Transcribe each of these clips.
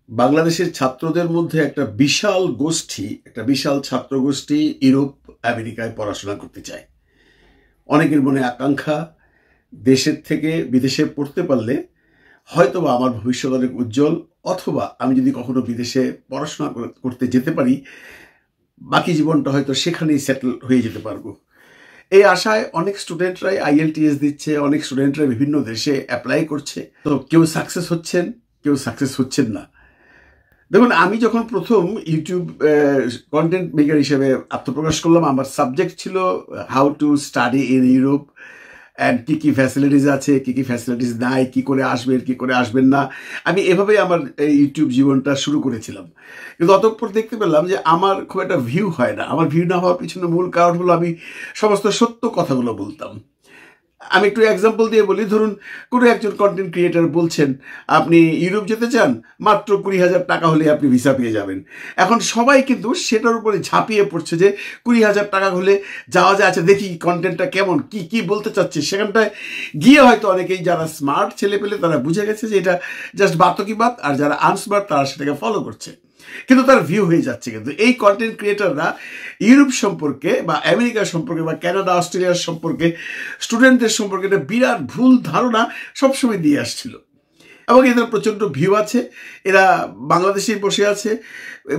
বাংলাদেশের ছাত্রদের মধ্যে একটা বিশাল ছাত্র গোষ্ঠী ইউরোপ আমেরিকায় পড়াশোনা করতে চায়। অনেকের মনে আকাঙ্ক্ষা, দেশের থেকে বিদেশে পড়তে পারলে হয়তোবা আমার ভবিষ্যৎ অনেক উজ্জ্বল, অথবা আমি যদি কখনো বিদেশে পড়াশোনা করতে যেতে পারি, বাকি জীবনটা হয়তো সেখানেই সেটেল হয়ে যেতে পারবো। এই আশায় অনেক স্টুডেন্টরাই IELTS দিচ্ছে, অনেক স্টুডেন্টরা বিভিন্ন দেশে অ্যাপ্লাই করছে। তো কেউ সাকসেস হচ্ছেন, কেউ সাকসেস হচ্ছেন না। দেখুন, আমি যখন প্রথম ইউটিউব কন্টেন্ট মেকার হিসেবে আত্মপ্রকাশ করলাম, আমার সাবজেক্ট ছিল how to study in Europe and কী কী ফ্যাসিলিটিস আছে, কী কী ফ্যাসিলিটিস নাই, কী করে আসবেন, কী করে আসবেন না। আমি এভাবেই আমার ইউটিউব জীবনটা শুরু করেছিলাম। কিন্তু অতঃপর দেখতে পেলাম যে আমার খুব একটা ভিউ হয় না। আমার ভিউ না হওয়ার পিছনে মূল কারণ হলো আমি সমস্ত সত্য কথাগুলো বলতাম। আমি একটু এক্সাম্পল দিয়ে বলি। ধরুন, কোনো একজন কন্টেন্ট ক্রিয়েটার বলছেন আপনি ইউরোপ যেতে চান, মাত্র 20,000 টাকা হলে আপনি ভিসা পেয়ে যাবেন। এখন সবাই কিন্তু সেটার উপরে ঝাঁপিয়ে পড়ছে যে 20,000 টাকা হলে যাওয়া যায়, আচ্ছা দেখি কন্টেন্টটা কেমন, কি কি বলতে চাচ্ছে। সেখানটায় গিয়ে হয়তো অনেকেই যারা স্মার্ট ছেলে পেলে তারা বুঝে গেছে যে এটা জাস্ট বাতকিবাত, আর যারা আনস্মার্ট তারা সেটাকে ফলো করছে, কিন্তু তার ভিউ হয়ে যাচ্ছে। কিন্তু এই কন্টেন্ট ক্রিয়েটাররা ইউরোপ সম্পর্কে বা আমেরিকা সম্পর্কে বা কানাডা, অস্ট্রেলিয়ার সম্পর্কে, স্টুডেন্টদের সম্পর্কে একটা বিরাট ভুল ধারণা সবসময় দিয়ে আসছিল। এবং এদের প্রচণ্ড ভিউ আছে। এরা বাংলাদেশেই বসে আছে,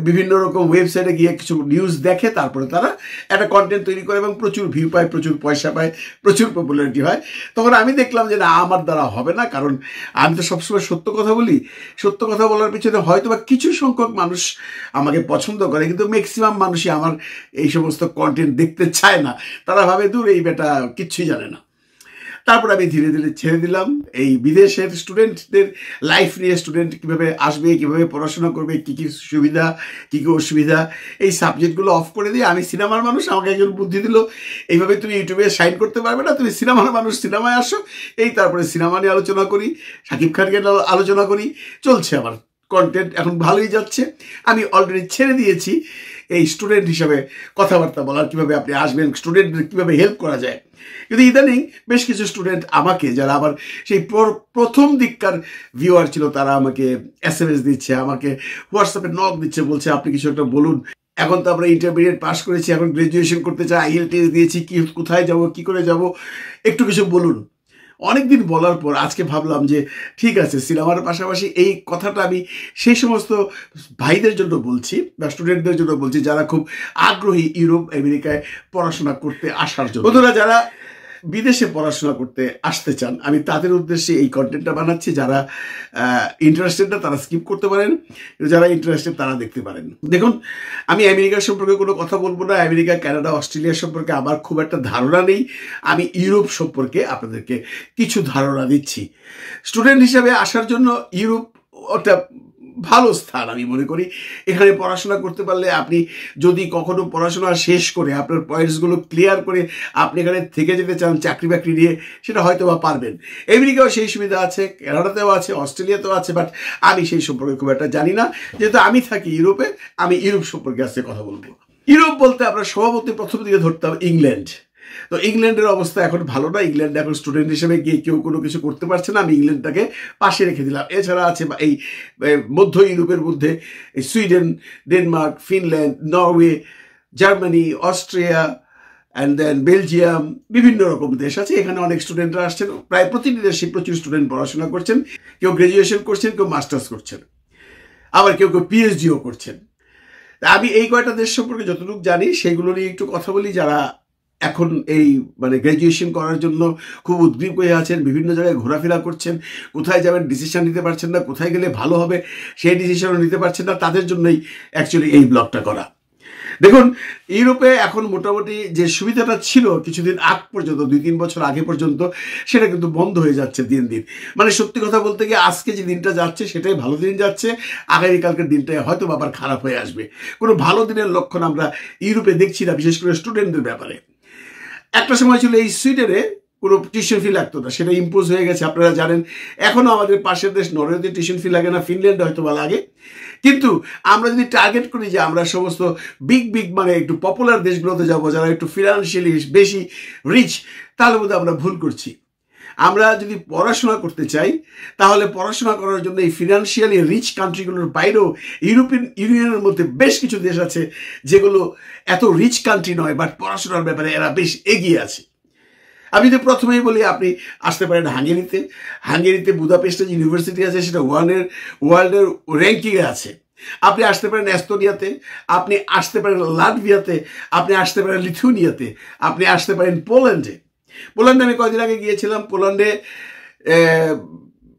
বিভিন্ন রকম ওয়েবসাইটে গিয়ে কিছু নিউজ দেখে, তারপরে তারা একটা কন্টেন্ট তৈরি করে এবং প্রচুর ভিউ পায়, প্রচুর পয়সা পায়, প্রচুর পপুলারিটি হয়। তখন আমি দেখলাম যে না, আমার দ্বারা হবে না, কারণ আমি তো সবসময় সত্য কথা বলি। সত্য কথা বলার পিছনে হয়তো বা কিছু সংখ্যক মানুষ আমাকে পছন্দ করে, কিন্তু ম্যাক্সিমাম মানুষই আমার এই সমস্ত কন্টেন্ট দেখতে চায় না। তারা ভাবে দূর, এই বেটা কিচ্ছুই জানে না। তারপর আমি ধীরে ধীরে ছেড়ে দিলাম এই বিদেশের স্টুডেন্টদের লাইফ নিয়ে, স্টুডেন্ট কীভাবে আসবে, কীভাবে পড়াশোনা করবে, কী কী সুবিধা, কী কী অসুবিধা, এই সাবজেক্টগুলো অফ করে দিয়ে আমি সিনেমার মানুষ। আমাকে একজন বুদ্ধি দিল, এইভাবে তুমি ইউটিউবে শাইন করতে পারবে না, তুমি সিনেমার মানুষ, সিনেমায় আসো। এই তারপরে সিনেমা নিয়ে আলোচনা করি, শাকিব খানকে আলোচনা করি, চলছে আমার কন্টেন্ট, এখন ভালোই যাচ্ছে। আমি অলরেডি ছেড়ে দিয়েছি এই স্টুডেন্ট হিসাবে কথাবার্তা বলার, কীভাবে আপনি আসবেন, স্টুডেন্টদের কীভাবে হেল্প করা যায়। কিন্তু ইদানিং বেশ কিছু স্টুডেন্ট আমাকে, যারা আবার সেই প্রথম দিককার ভিউয়ার ছিল, তারা আমাকে SMS দিচ্ছে, আমাকে হোয়াটসঅ্যাপে নক দিচ্ছে, বলছে আপনি কিছু একটা বলুন। এখন তো আমরা ইন্টারমিডিয়েট পাস করেছি, এখন গ্রাজুয়েশন করতে চাই, IELTS দিয়েছি, কি কোথায় যাব, কি করে যাব, একটু কিছু বলুন। অনেকদিন বলার পর আজকে ভাবলাম যে ঠিক আছে, সিনেমার পাশাপাশি এই কথাটা আমি সেই সমস্ত ভাইদের জন্য বলছি বা স্টুডেন্টদের জন্য বলছি যারা খুব আগ্রহী ইউরোপ আমেরিকায় পড়াশোনা করতে আসার জন্য। বন্ধুরা, যারা বিদেশে পড়াশোনা করতে আসতে চান, আমি তাদের উদ্দেশ্যে এই কন্টেন্টটা বানাচ্ছি। যারা ইন্টারেস্টেড না তারা স্কিপ করতে পারেন, যারা ইন্টারেস্টেড তারা দেখতে পারেন। দেখুন, আমি আমেরিকা সম্পর্কে কোনো কথা বলবো না। আমেরিকা, কানাডা, অস্ট্রেলিয়া সম্পর্কে আমার খুব একটা ধারণা নেই। আমি ইউরোপ সম্পর্কে আপনাদেরকে কিছু ধারণা দিচ্ছি। স্টুডেন্ট হিসেবে আসার জন্য ইউরোপ একটা ভালো স্থান আমি মনে করি। এখানে পড়াশোনা করতে পারলে, আপনি যদি কখনো পড়াশোনা শেষ করে আপনার পয়েন্টসগুলো ক্লিয়ার করে আপনি এখানে থেকে যেতে চান চাকরি বাকরি নিয়ে, সেটা হয়তো বা পারবেন। আমেরিকাও সেই সুবিধা আছে, কানাডাতেও আছে, অস্ট্রেলিয়াতেও আছে, বাট আমি সেই সম্পর্কে খুব একটা জানি না। যেহেতু আমি থাকি ইউরোপে, আমি ইউরোপ সম্পর্কে আজকে কথা বলবো। ইউরোপ বলতে আমরা স্বভাবতই প্রথম দিকে ধরতাম ইংল্যান্ড। তো ইংল্যান্ডের অবস্থা এখন ভালো না। ইংল্যান্ডে এখন স্টুডেন্ট হিসেবে গিয়ে কেউ কোনো কিছু করতে পারছে না। আমি ইংল্যান্ডটাকে পাশে রেখে দিলাম। এছাড়া আছে এই মধ্য ইউরোপের মধ্যে Sweden, Denmark, Finland, Norway, Germany, Austria and then Belgium, বিভিন্ন রকম দেশ আছে। এখানে অনেক স্টুডেন্টরা আসছেন, প্রায় প্রতিটি দেশে প্রচুর স্টুডেন্ট পড়াশোনা করছেন। কেউ গ্র্যাজুয়েশন করছেন, কেউ মাস্টার্স করছেন, আবার কেউ কেউ PhDও করছেন। আমি এই কয়টা দেশ সম্পর্কে যতটুকু জানি সেগুলো নিয়ে একটু কথা বলি। যারা এখন এই গ্র্যাজুয়েশন করার জন্য খুব উদ্গ্রীব হয়ে আছেন, বিভিন্ন জায়গায় ঘোরাফেরা করছেন, কোথায় যাবেন ডিসিশন নিতে পারছেন না, কোথায় গেলে ভালো হবে সেই ডিসিশনও নিতে পারছেন না, তাদের জন্যই অ্যাকচুয়ালি এই ব্লগটা করা। দেখুন, ইউরোপে এখন মোটামুটি যে সুবিধাটা ছিল কিছুদিন আগ পর্যন্ত, 2-3 বছর আগে পর্যন্ত, সেটা কিন্তু বন্ধ হয়ে যাচ্ছে দিন দিন। মানে সত্যি কথা বলতে গিয়ে আজকে যে দিনটা যাচ্ছে সেটাই ভালো দিন যাচ্ছে, আগামীকালকের দিনটাই হয়তো আবার খারাপ হয়ে আসবে। কোনো ভালো দিনের লক্ষণ আমরা ইউরোপে দেখছি না, বিশেষ করে স্টুডেন্টদের ব্যাপারে। একটা সময় ছিল এই সুইডেনে কোনো টিউশন ফি লাগতো না, সেটা ইম্পোজ হয়ে গেছে, আপনারা জানেন। এখনও আমাদের পাশের দেশ নরওয়েতে টিউশন ফি লাগে না, ফিনল্যান্ডে হয়তো বা লাগে। কিন্তু আমরা যদি টার্গেট করি যে আমরা সমস্ত বিগ মানে একটু পপুলার দেশগুলোতে যাবো, যারা একটু ফিনান্সিয়ালি বেশি রিচ, তাহলে বোধহয় আমরা ভুল করছি। আমরা যদি পড়াশোনা করতে চাই তাহলে পড়াশোনা করার জন্য এই ফিনান্সিয়ালি রিচ কান্ট্রিগুলোর বাইরেও ইউরোপিয়ান ইউনিয়নের মধ্যে বেশ কিছু দেশ আছে যেগুলো এত রিচ কান্ট্রি নয়, বাট পড়াশোনার ব্যাপারে এরা বেশ এগিয়ে আছে। আমি যদি প্রথমেই বলি, আপনি আসতে পারেন হাঙ্গেরিতে। হাঙ্গেরিতে বুদাপেস্টে যে ইউনিভার্সিটি আছে সেটা ওয়ার্ল্ডের র্যাঙ্কিংয়ে আছে। আপনি আসতে পারেন এস্তোনিয়াতে, আপনি আসতে পারেন লাটভিয়াতে, আপনি আসতে পারেন লিথুয়ানিয়াতে, আপনি আসতে পারেন পোল্যান্ডে। পোল্যান্ডে আমি কয়েকদিন আগে গিয়েছিলাম। পোল্যান্ডে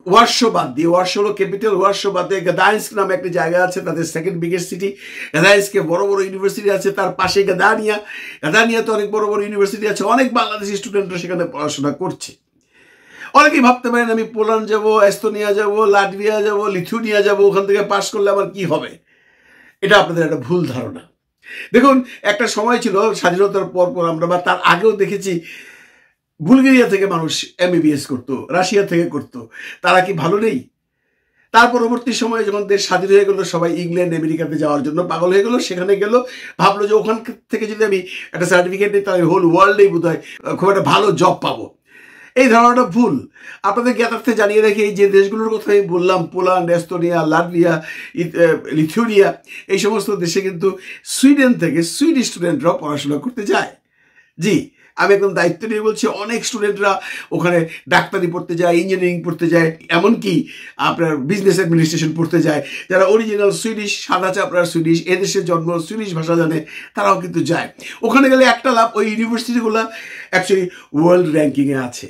ওয়ার্সো বাদ দিয়ে, ওয়ার্সো হলো ক্যাপিটাল, ওয়ার্সো বাদে গাদাইন্স্ক নামে একটি জায়গা আছে, তাদের সেকেন্ড বিগেস্ট সিটি। গাদাইন্স্কে বড় বড় ইউনিভার্সিটি আছে, তার পাশে গাদানিয়াতে অনেক বড় বড় ইউনিভার্সিটি আছে, অনেক বাংলাদেশি স্টুডেন্টরা সেখানে পড়াশোনা করছে। অনেকেই ভাবতে পারেন আমি পোল্যান্ড যাব, এস্তোনিয়া যাব, লাটভিয়া যাব, লিথুয়ানিয়া যাব, ওখান থেকে পাশ করলে আমার কি হবে। এটা আপনাদের একটা ভুল ধারণা। দেখুন, একটা সময় ছিল স্বাধীনতার পর আমরা বা তার আগেও দেখেছি বুলগেরিয়া থেকে মানুষ MBBS করতো, রাশিয়া থেকে করতো। তারা কি ভালো নেই? তার পরবর্তী সময়ে যখন দেশ স্বাধীন হয়ে গেল, সবাই ইংল্যান্ড আমেরিকাতে যাওয়ার জন্য পাগল হয়ে গেল। সেখানে গেল, ভাবলো যে ওখান থেকে যদি আমি একটা সার্টিফিকেট নিই তাহলে হোল ওয়ার্ল্ডেই বোধহয় খুব একটা ভালো জব পাবো। এই ধারণাটা ভুল। আপনাদের জ্ঞাতার্থে জানিয়ে রাখি, এই যে দেশগুলোর কথা আমি বললাম, পোল্যান্ড, এস্তোনিয়া, লাটভিয়া, লিথুয়ানিয়া, এই সমস্ত দেশে কিন্তু সুইডেন থেকে সুইডিশ স্টুডেন্টরাও পড়াশোনা করতে যায়। জি, আমি একদম দায়িত্ব নিয়ে বলছি, অনেক স্টুডেন্টরা ওখানে ডাক্তারি পড়তে যায়, ইঞ্জিনিয়ারিং পড়তে যায়, এমনকি আপনার বিজনেস অ্যাডমিনিস্ট্রেশন পড়তে যায়। যারা অরিজিনাল সুইডিশ, সাদা চাপড়ার সুইডিশ, এদেশের জন্ম, সুইডিশ ভাষা জানে, তারাও কিন্তু যায়। ওখানে গেলে একটা লাভ, ওই ইউনিভার্সিটিগুলো অ্যাকচুয়ালি ওয়ার্ল্ড র্যাঙ্কিংয়ে আছে।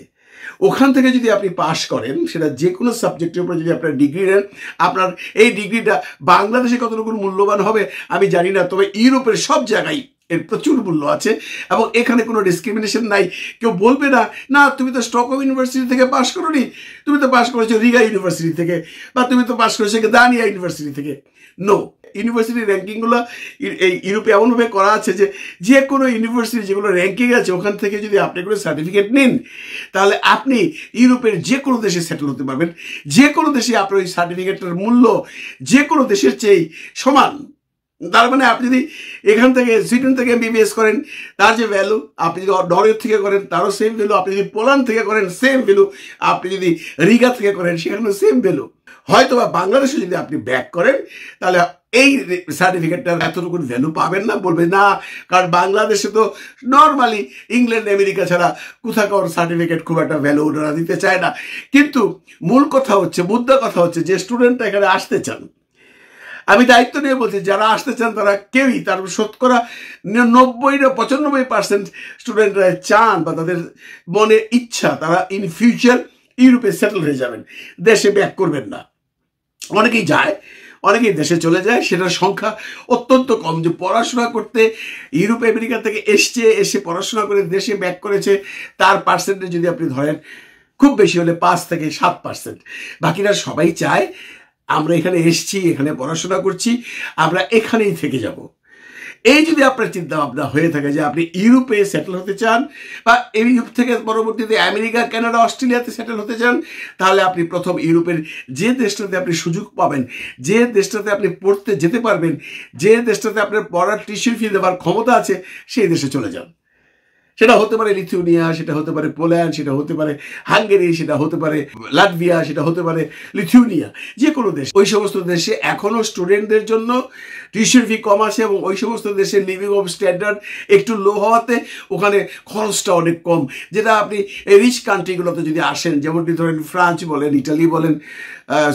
ওখান থেকে যদি আপনি পাশ করেন, সেটা যে কোনো সাবজেক্টের উপরে যদি আপনার ডিগ্রি নেন, আপনার এই ডিগ্রিটা বাংলাদেশে কতটুকু মূল্যবান হবে আমি জানি না, তবে ইউরোপের সব জায়গায় এর প্রচুর মূল্য আছে এবং এখানে কোনো ডিসক্রিমিনেশন নাই। কেউ বলবে না, না তুমি তো স্টকহোম ইউনিভার্সিটি থেকে পাশ করোনি, তুমি তো পাশ করেছো রিগা ইউনিভার্সিটি থেকে, বা তুমি তো পাশ করেছো গাদানিয়া ইউনিভার্সিটি থেকে। নো, ইউনিভার্সিটি র্যাঙ্কিংগুলো এই ইউরোপে এমনভাবে করা আছে যে কোনো ইউনিভার্সিটি যেগুলো র্যাঙ্কিং আছে, ওখান থেকে যদি আপনি কোনো সার্টিফিকেট নিন, তাহলে আপনি ইউরোপের যে কোনো দেশে সেটেল হতে পারবেন। যে কোনো দেশে আপনার ওই সার্টিফিকেটের মূল্য যে কোনো দেশের চেয়ে সমান। তার মানে আপনি যদি এখান থেকে সুইডেন থেকে MBBS করেন, তার যে ভ্যালু, আপনি যদি নরওয়ে থেকে করেন তারও সেম ভ্যালু, আপনি যদি পোল্যান্ড থেকে করেন সেম ভ্যালু, আপনি যদি রিগা থেকে করেন সেখানেও সেম ভ্যালু। হয়তো বা বাংলাদেশে যদি আপনি ব্যাক করেন তাহলে এই সার্টিফিকেটটার এতটুকু ভ্যালু পাবেন না, বলবে না, কারণ বাংলাদেশে তো নর্মালি ইংল্যান্ড আমেরিকা ছাড়া কোথাকার সার্টিফিকেট খুব একটা ভ্যালু ওনারা দিতে চায় না। কিন্তু মুদ্রা কথা হচ্ছে যে স্টুডেন্টরা এখানে আসতে চান, আমি দায়িত্ব নিয়ে বলছি, যারা আসতে চান তারা কেউই, তার শতকরা 90-95% স্টুডেন্টরা চান বা তাদের মনে ইচ্ছা তারা ইন ফিউচার ইউরোপে সেটেল হয়ে যাবেন, দেশে ব্যাক করবেন না। অনেকেই যায়, অনেকেই দেশে চলে যায়, সেটার সংখ্যা অত্যন্ত কম। যে পড়াশোনা করতে ইউরোপ আমেরিকা থেকে এসে পড়াশোনা করে দেশে ব্যাক করেছে, তার পার্সেন্টেজ যদি আপনি ধরেন খুব বেশি হলে 5-7%। বাকিরা সবাই চায় আমরা এখানে এসছি, এখানে পড়াশোনা করছি, আমরা এখানেই থেকে যাব। এই যদি আপনার চিন্তা ভাবনা হয়ে থাকে যে আপনি ইউরোপে সেটেল হতে চান বা ইউরোপ থেকে পরবর্তীতে আমেরিকা, কানাডা, অস্ট্রেলিয়াতে সেটেল হতে চান, তাহলে আপনি প্রথম ইউরোপের যে দেশটাতে আপনি সুযোগ পাবেন, যে দেশটাতে আপনি পড়তে যেতে পারবেন, যে দেশটাতে আপনার পড়ার টিউশন ফি দেওয়ার ক্ষমতা আছে, সেই দেশে চলে যান। সেটা হতে পারে লিথুয়ানিয়া, সেটা হতে পারে পোল্যান্ড, সেটা হতে পারে হাঙ্গেরি, সেটা হতে পারে লাটভিয়া, সেটা হতে পারে লিথুয়ানিয়া, যে কোনো দেশ। ওই সমস্ত দেশে এখনও স্টুডেন্টদের জন্য টিউশন ফি কম আছে এবং ওই সমস্ত দেশের লিভিং অফ স্ট্যান্ডার্ড একটু লো হওয়াতে ওখানে খরচটা অনেক কম। যেটা আপনি এই রিচ কান্ট্রিগুলোতে যদি আসেন, যেমনটি ধরেন ফ্রান্স বলেন, ইটালি বলেন,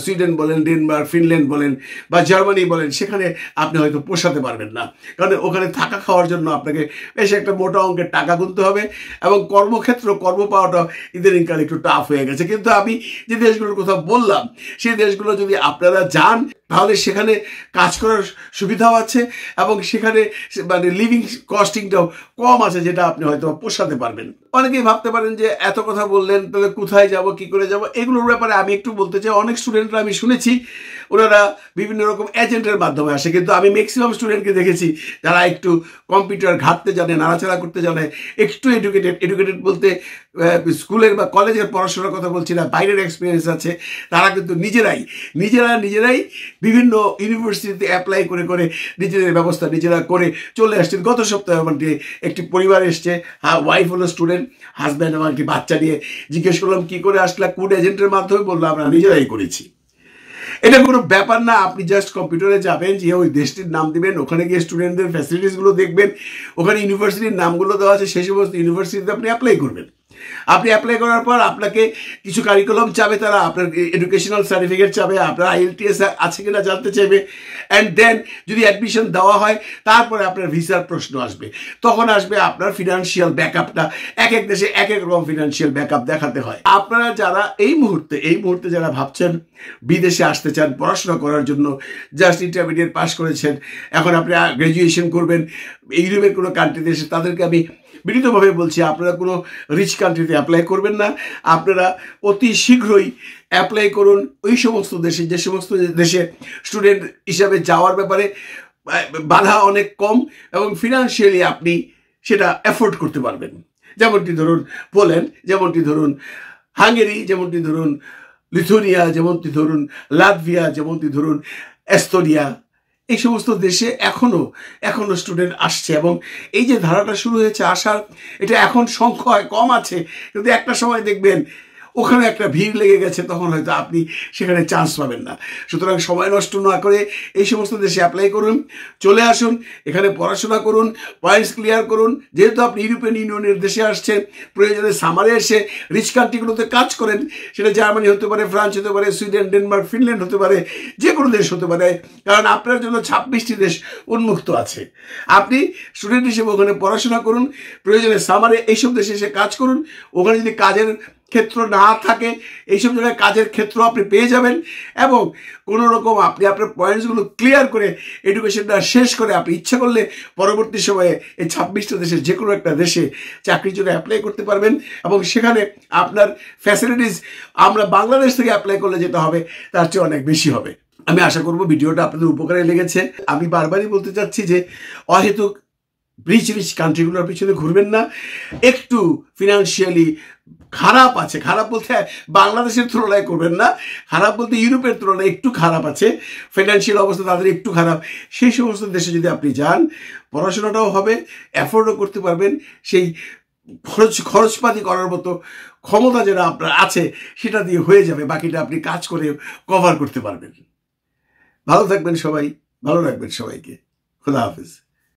সুইডেন বলেন, ডেনমার্ক, ফিনল্যান্ড বলেন বা জার্মানি বলেন, সেখানে আপনি হয়তো পোষাতে পারবেন না, কারণ ওখানে থাকা খাওয়ার জন্য আপনাকে বেশ একটা মোটা অঙ্কের টাকা গুনতে হবে এবং কর্ম পাওয়াটা ইদানিংকাল একটু টাফ হয়ে গেছে। কিন্তু আমি যে দেশগুলোর কথা বললাম, সেই দেশগুলো যদি আপনারা যান তাহলে সেখানে কাজ করার সুবিধাও আছে এবং সেখানে মানে লিভিং কস্টিংটাও কম আছে, যেটা আপনি হয়তো পোষাতে পারবেন। অনেকেই ভাবতে পারেন যে এত কথা বললেন, তাহলে কোথায় যাব, কি করে যাব, এগুলোর ব্যাপারে আমি একটু বলতে চাই। অনেক স্টুডেন্টরা আমি শুনেছি ওনারা বিভিন্ন রকম এজেন্টের মাধ্যমে আসে, কিন্তু আমি ম্যাক্সিমাম স্টুডেন্টকে দেখেছি যারা একটু কম্পিউটার ঘাঁটতে জানে, নাড়াচাড়া করতে জানে, একটু এডুকেটেড বলতে স্কুলের বা কলেজের পড়াশোনার কথা বলছি না, বাইরের এক্সপিরিয়েন্স আছে, তারা কিন্তু নিজেরাই বিভিন্ন ইউনিভার্সিটিতে অ্যাপ্লাই করে করে নিজেদের ব্যবস্থা নিজেরা করে চলে আসছেন। গত সপ্তাহে আমাকে একটি পরিবার এসছে, ওয়াইফ হলো স্টুডেন্ট, হাজব্যান্ড আমার একটি বাচ্চা নিয়ে। জিজ্ঞেস করলাম কি করে আসলে, কোন এজেন্টের মাধ্যমে? বললো আমরা নিজেরাই করেছি। এটা কোনো ব্যাপার না, আপনি জাস্ট কম্পিউটারে যাবেন, যে ওই দেশটির নাম দিবেন, ওখানে গিয়ে স্টুডেন্টদের ফ্যাসিলিটিসগুলো দেখবেন, ওখানে ইউনিভার্সিটির নামগুলো দেওয়া আছে, সেই সমস্ত ইউনিভার্সিটিতে আপনি অ্যাপ্লাই করবেন। আপনি অ্যাপ্লাই করার পর আপনাকে কিছু কারিকুলাম চাবে, তারা আপনার এডুকেশনাল সার্টিফিকেট চাবে, আপনার IELTS আছে কিনা জানতে চাইবে, অ্যান্ড দেন যদি অ্যাডমিশন দেওয়া হয় তারপরে আপনার ভিসার প্রশ্ন আসবে। তখন আসবে আপনার ফিনান্সিয়াল ব্যাকআপটা। এক এক দেশে এক এক রকম ফিনান্সিয়াল ব্যাকআপ দেখাতে হয়। আপনারা যারা এই মুহূর্তে যারা ভাবছেন বিদেশে আসতে চান পড়াশোনা করার জন্য, জাস্ট ইন্টারমিডিয়েট পাস করেছেন, এখন আপনি গ্র্যাজুয়েশন করবেন ইউরোপের কোনো কান্ট্রিতে এসে, তাদেরকে আমি বিনীতভাবে বলছি আপনারা কোনো রিচ কান্ট্রিতে অ্যাপ্লাই করবেন না। আপনারা অতি শীঘ্রই অ্যাপ্লাই করুন ওই সমস্ত দেশে, যে সমস্ত দেশে স্টুডেন্ট হিসাবে যাওয়ার ব্যাপারে বাধা অনেক কম এবং ফিনান্সিয়ালি আপনি সেটা অ্যাফোর্ড করতে পারবেন। যেমনটি ধরুন পোল্যান্ড, যেমনটি ধরুন হাঙ্গেরি, যেমনটি ধরুন লিথুয়ানিয়া, যেমনটি ধরুন লাটভিয়া, যেমনটি ধরুন এস্তোনিয়া। এই সমস্ত দেশে এখনো স্টুডেন্ট আসছে এবং এই যে ধারাটা শুরু হয়েছে আসার, এটা এখন সংখ্যায় কম আছে, কিন্তু একটা সময় দেখবেন ওখানে একটা ভিড় লেগে গেছে, তখন হয়তো আপনি সেখানে চান্স পাবেন না। সুতরাং সময় নষ্ট না করে এই সমস্ত দেশে অ্যাপ্লাই করুন, চলে আসুন, এখানে পড়াশোনা করুন, পয়েন্টস ক্লিয়ার করুন। যেহেতু আপনি ইউরোপিয়ান ইউনিয়নের দেশে আসছেন, প্রয়োজনে সামারে এসে রিচ কান্ট্রিগুলোতে কাজ করেন, সেটা জার্মানি হতে পারে, ফ্রান্স হতে পারে, সুইডেন, ডেনমার্ক, ফিনল্যান্ড হতে পারে, যে কোনো দেশ হতে পারে, কারণ আপনার জন্য 26টি দেশ উন্মুক্ত আছে। আপনি স্টুডেন্ট হিসেবে ওখানে পড়াশোনা করুন, প্রয়োজনে সামারে এইসব দেশে এসে কাজ করুন। ওখানে যদি কাজের ক্ষেত্র না থাকে, এইসব জায়গায় কাজের ক্ষেত্র আপনি পেয়ে যাবেন এবং কোনো রকম আপনি আপনার পয়েন্টসগুলো ক্লিয়ার করে এডুকেশনটা শেষ করে আপনি ইচ্ছা করলে পরবর্তী সময়ে এই 26টা দেশের যে কোনো একটা দেশে চাকরির জন্য অ্যাপ্লাই করতে পারবেন এবং সেখানে আপনার ফ্যাসিলিটিস আমরা বাংলাদেশ থেকে অ্যাপ্লাই করলে যেটা হবে তার চেয়ে অনেক বেশি হবে। আমি আশা করব ভিডিওটা আপনাদের উপকারে লেগেছে। আমি বারবারই বলতে চাচ্ছি যে অহেতুক রিচ কান্ট্রিগুলোর পিছনে ঘুরবেন না। একটু ফিনান্সিয়ালি খারাপ আছে, খারাপ বলতে বাংলাদেশের তুলনায় করবেন না, খারাপ বলতে ইউরোপের তুলনায় একটু খারাপ আছে, ফিনান্সিয়াল অবস্থা তাদের একটু খারাপ। সেই সমস্ত দেশে যদি আপনি যান, পড়াশোনাটাও হবে, অ্যাফোর্ডও করতে পারবেন, সেই খরচপাতি করার মতো ক্ষমতা যেটা আপনার আছে সেটা দিয়ে হয়ে যাবে, বাকিটা আপনি কাজ করে কভার করতে পারবেন। ভালো থাকবেন সবাই, ভালো রাখবেন সবাইকে। খোদা হাফেজ।